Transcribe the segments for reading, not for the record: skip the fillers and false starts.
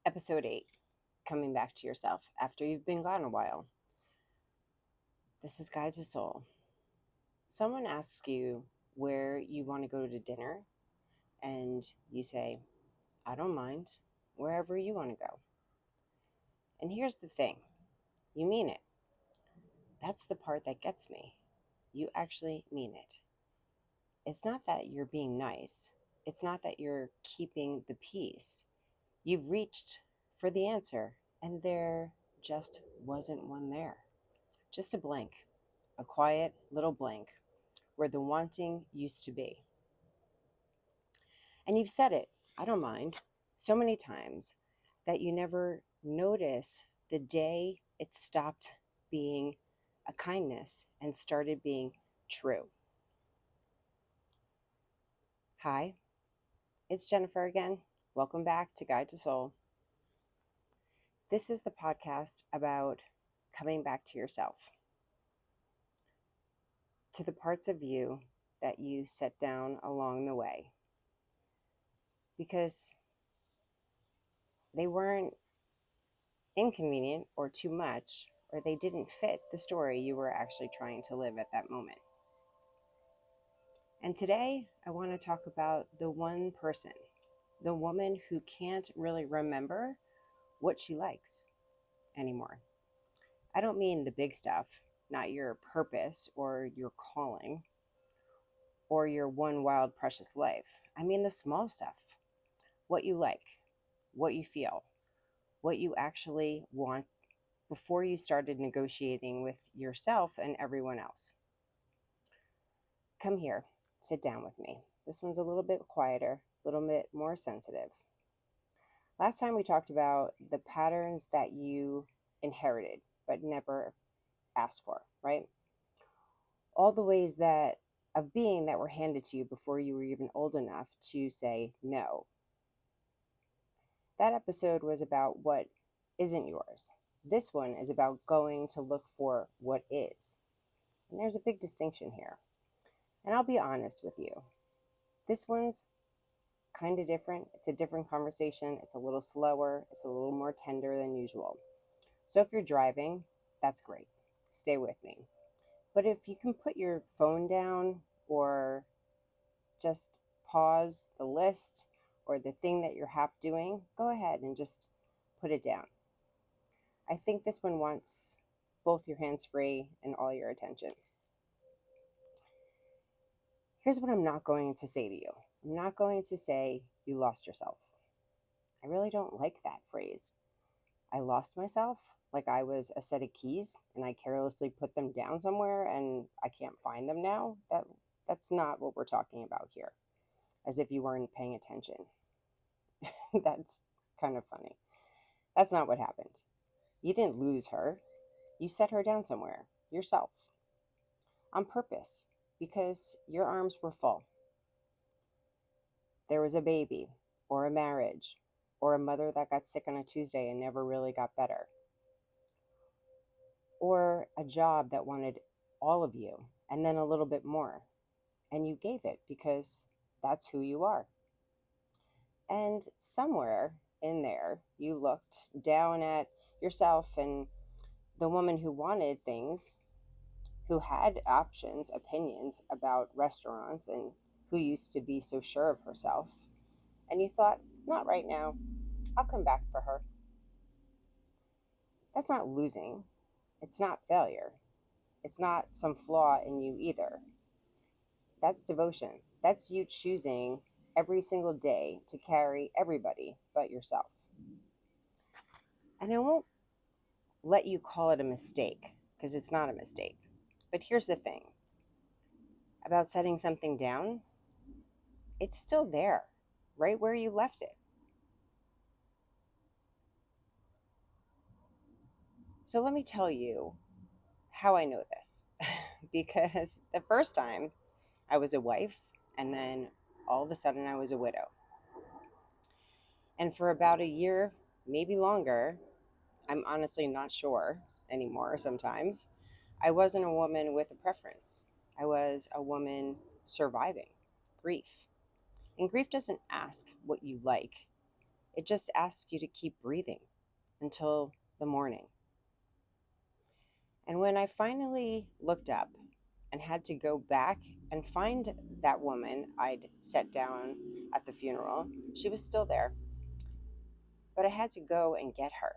Episode 8, Coming Back to Yourself After You've Been Gone a While. This is Guide to Soul. Someone asks you where you want to go to dinner, and you say, I don't mind, wherever you want to go. And here's the thing, you mean it. That's the part that gets me. You actually mean it. It's not that you're being nice. It's not that you're keeping the peace. You've reached for the answer, and there just wasn't one there. Just a blank, a quiet little blank where the wanting used to be. And you've said it, I don't mind, so many times that you never notice the day it stopped being a kindness and started being true. Hi, it's Jennifer again. Welcome back to Guide to Soul. This is the podcast about coming back to yourself, to the parts of you that you set down along the way, because they weren't inconvenient or too much, or they didn't fit the story you were actually trying to live at that moment. And today, I want to talk about the one person, the woman who can't really remember what she likes anymore. I don't mean the big stuff, not your purpose or your calling or your one wild, precious life. I mean the small stuff, what you like, what you feel, what you actually want before you started negotiating with yourself and everyone else. Come here, sit down with me. This one's a little bit quieter, a little bit more sensitive. Last time we talked about the patterns that you inherited but never asked for, right? All the ways that of being that were handed to you before you were even old enough to say no. That episode was about what isn't yours. This one is about going to look for what is. And there's a big distinction here. And I'll be honest with you. This one's kind of different. It's a different conversation. It's a little slower. It's a little more tender than usual. So if you're driving, that's great. Stay with me. But if you can put your phone down or just pause the list or the thing that you're half doing, go ahead and just put it down. I think this one wants both your hands free and all your attention. Here's what I'm not going to say to you. I'm not going to say you lost yourself. I really don't like that phrase. I lost myself like I was a set of keys and I carelessly put them down somewhere and I can't find them now. That's not what we're talking about here. As if you weren't paying attention. That's kind of funny. That's not what happened. You didn't lose her. You set her down somewhere, yourself, on purpose, because your arms were full. There was a baby, or a marriage, or a mother that got sick on a Tuesday and never really got better, or a job that wanted all of you, and then a little bit more, and you gave it because that's who you are. And somewhere in there, you looked down at yourself and the woman who wanted things, who had options, opinions about restaurants, and who used to be so sure of herself. And you thought, not right now. I'll come back for her. That's not losing. It's not failure. It's not some flaw in you either. That's devotion. That's you choosing every single day to carry everybody but yourself. And I won't let you call it a mistake, because it's not a mistake. But here's the thing about setting something down, it's still there, right where you left it. So let me tell you how I know this. Because the first time I was a wife, and then all of a sudden I was a widow. And for about a year, maybe longer, I'm honestly not sure anymore sometimes, I wasn't a woman with a preference. I was a woman surviving grief. And grief doesn't ask what you like. It just asks you to keep breathing until the morning. And when I finally looked up and had to go back and find that woman I'd set down at the funeral, she was still there. But I had to go and get her,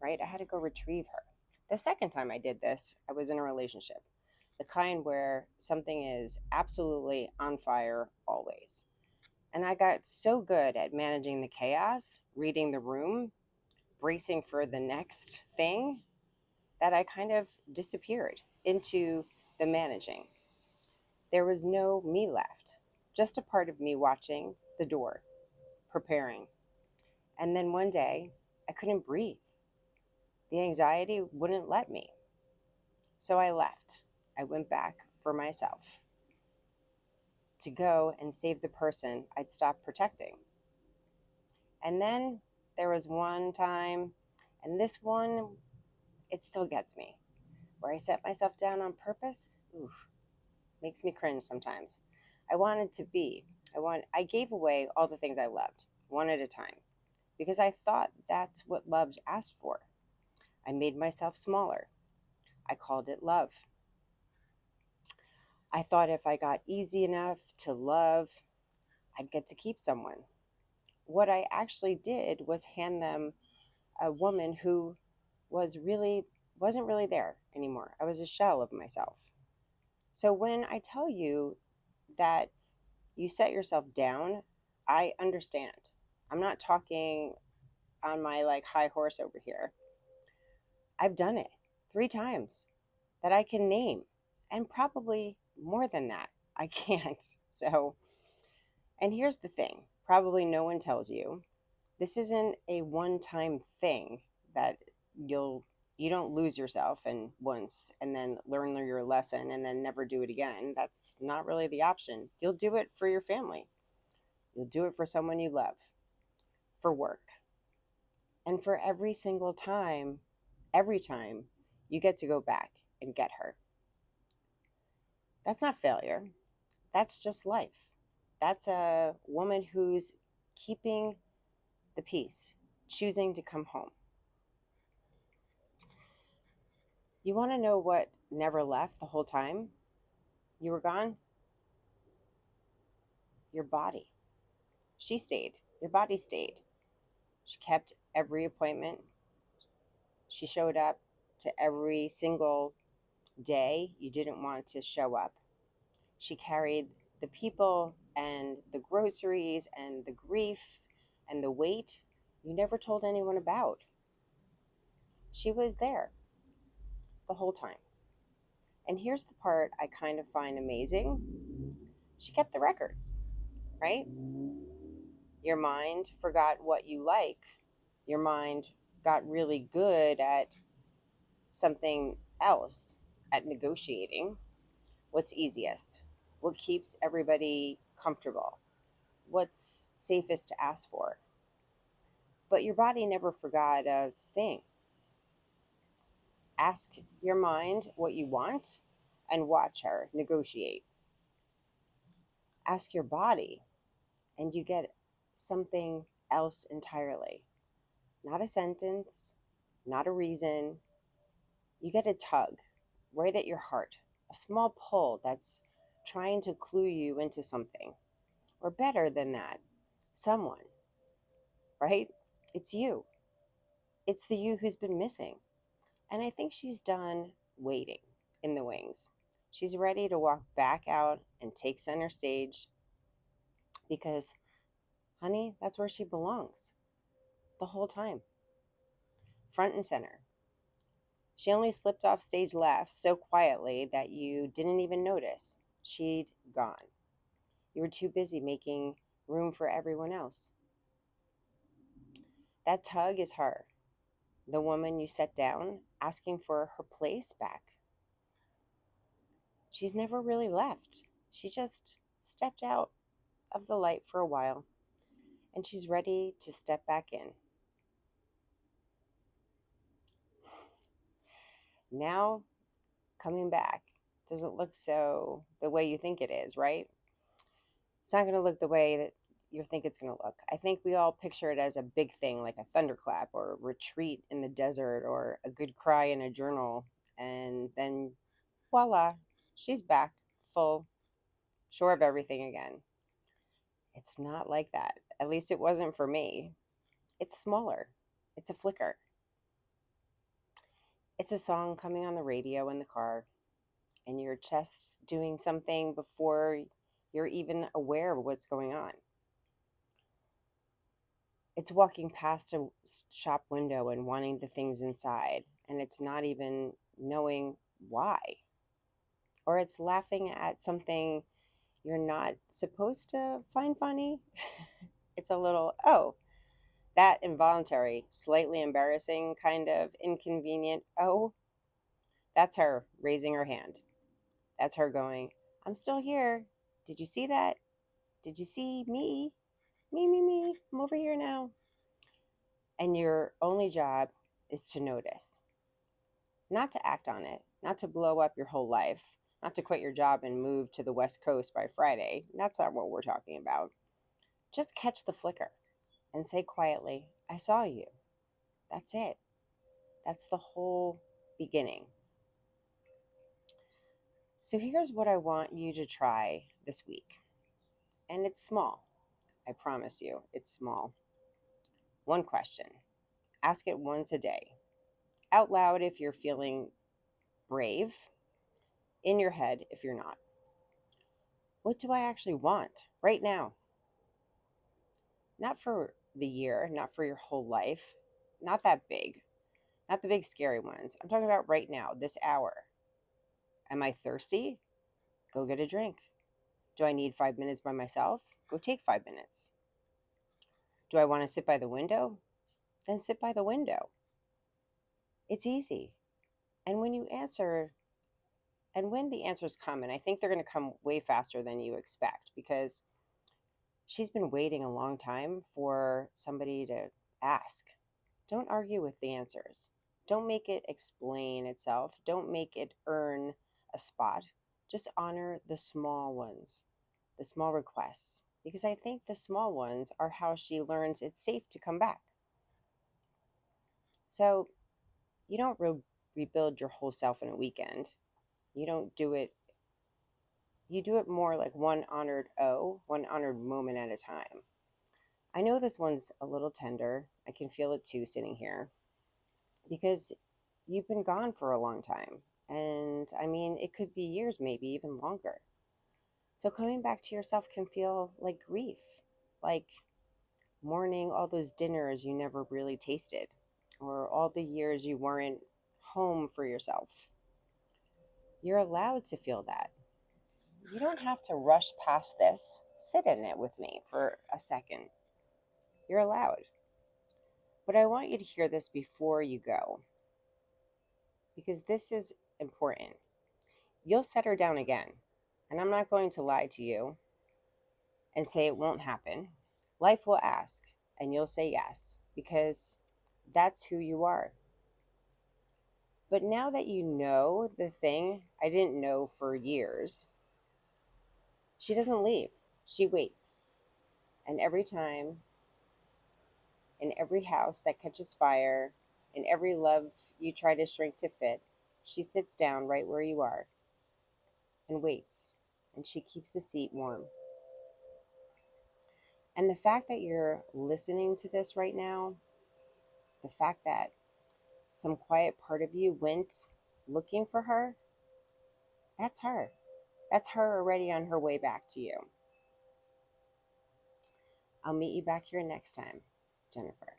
right? I had to go retrieve her. The second time I did this, I was in a relationship, the kind where something is absolutely on fire always. And I got so good at managing the chaos, reading the room, bracing for the next thing, that I kind of disappeared into the managing. There was no me left, just a part of me watching the door, preparing. And then one day, I couldn't breathe. The anxiety wouldn't let me. So I left. I went back for myself to go and save the person I'd stopped protecting. And then there was one time, and this one, it still gets me, where I set myself down on purpose. Oof, makes me cringe sometimes. I gave away all the things I loved, one at a time, because I thought that's what love asked for. I made myself smaller. I called it love. I thought if I got easy enough to love, I'd get to keep someone. What I actually did was hand them a woman who wasn't really there anymore. I was a shell of myself. So when I tell you that you set yourself down, I understand. I'm not talking on my high horse over here. I've done it 3 times that I can name, and probably more than that. I can't. So, and here's the thing, probably no one tells you, this isn't a one-time thing that you don't lose yourself and once and then learn your lesson and then never do it again. That's not really the option. You'll do it for your family. You'll do it for someone you love, for work. And for every time you get to go back and get her. That's not failure. That's just life. That's a woman who's keeping the peace, choosing to come home. You want to know what never left the whole time you were gone? Your body. She stayed. Your body stayed. She kept every appointment. She showed up to every single day you didn't want to show up. She carried the people and the groceries and the grief and the weight you never told anyone about. She was there the whole time. And here's the part I kind of find amazing. She kept the records, right? Your mind forgot what you like. Your mind got really good at something else, at negotiating what's easiest, what keeps everybody comfortable, what's safest to ask for. But your body never forgot a thing. Ask your mind what you want and watch her negotiate. Ask your body and you get something else entirely. Not a sentence, not a reason. You get a tug right at your heart, a small pull that's trying to clue you into something. Or better than that, someone, right? It's you. It's the you who's been missing. And I think she's done waiting in the wings. She's ready to walk back out and take center stage because, honey, that's where she belongs the whole time. Front and center. She only slipped off stage left so quietly that you didn't even notice. She'd gone. You were too busy making room for everyone else. That tug is her, the woman you set down, asking for her place back. She's never really left. She just stepped out of the light for a while, and she's ready to step back in. Now, coming back doesn't look so the way you think it is, right? It's not going to look the way that you think it's going to look. I think we all picture it as a big thing, like a thunderclap or a retreat in the desert or a good cry in a journal. And then voila, she's back, full, sure of everything again. It's not like that. At least it wasn't for me. It's smaller. It's a flicker. It's a song coming on the radio in the car, and your chest's doing something before you're even aware of what's going on. It's walking past a shop window and wanting the things inside, and it's not even knowing why. Or it's laughing at something you're not supposed to find funny. It's a little, oh, that involuntary, slightly embarrassing, kind of inconvenient, oh, that's her raising her hand. That's her going, I'm still here. Did you see that? Did you see me? Me. I'm over here now. And your only job is to notice, not to act on it, not to blow up your whole life, not to quit your job and move to the West Coast by Friday. That's not what we're talking about. Just catch the flicker and say quietly, I saw you. That's it. That's the whole beginning. So here's what I want you to try this week. And it's small. I promise you, it's small. One question. Ask it once a day. Out loud if you're feeling brave. In your head if you're not. What do I actually want right now? Not for the year, not for your whole life, not that big, not the big scary ones. I'm talking about right now, this hour. Am I thirsty? Go get a drink. Do I need 5 minutes by myself? Go take 5 minutes. Do I want to sit by the window? Then sit by the window. It's easy. And when you answer, and when the answers come, and I think they're going to come way faster than you expect, because she's been waiting a long time for somebody to ask. Don't argue with the answers. Don't make it explain itself. Don't make it earn a spot. Just honor the small ones, the small requests, because I think the small ones are how she learns it's safe to come back. So you don't rebuild your whole self in a weekend. You don't do it. You do it more like one honored moment at a time. I know this one's a little tender. I can feel it too sitting here because you've been gone for a long time. And I mean, it could be years, maybe even longer. So coming back to yourself can feel like grief, like mourning all those dinners you never really tasted, or all the years you weren't home for yourself. You're allowed to feel that. You don't have to rush past this. Sit in it with me for a second. You're allowed. But I want you to hear this before you go, because this is important. You'll set her down again, and I'm not going to lie to you and say it won't happen. Life will ask, and you'll say yes, because that's who you are. But now that you know the thing I didn't know for years, she doesn't leave. She waits. And every time, in every house that catches fire, in every love you try to shrink to fit, she sits down right where you are and waits. And she keeps the seat warm. And the fact that you're listening to this right now, the fact that some quiet part of you went looking for her, that's her. That's her already on her way back to you. I'll meet you back here next time, Jennifer.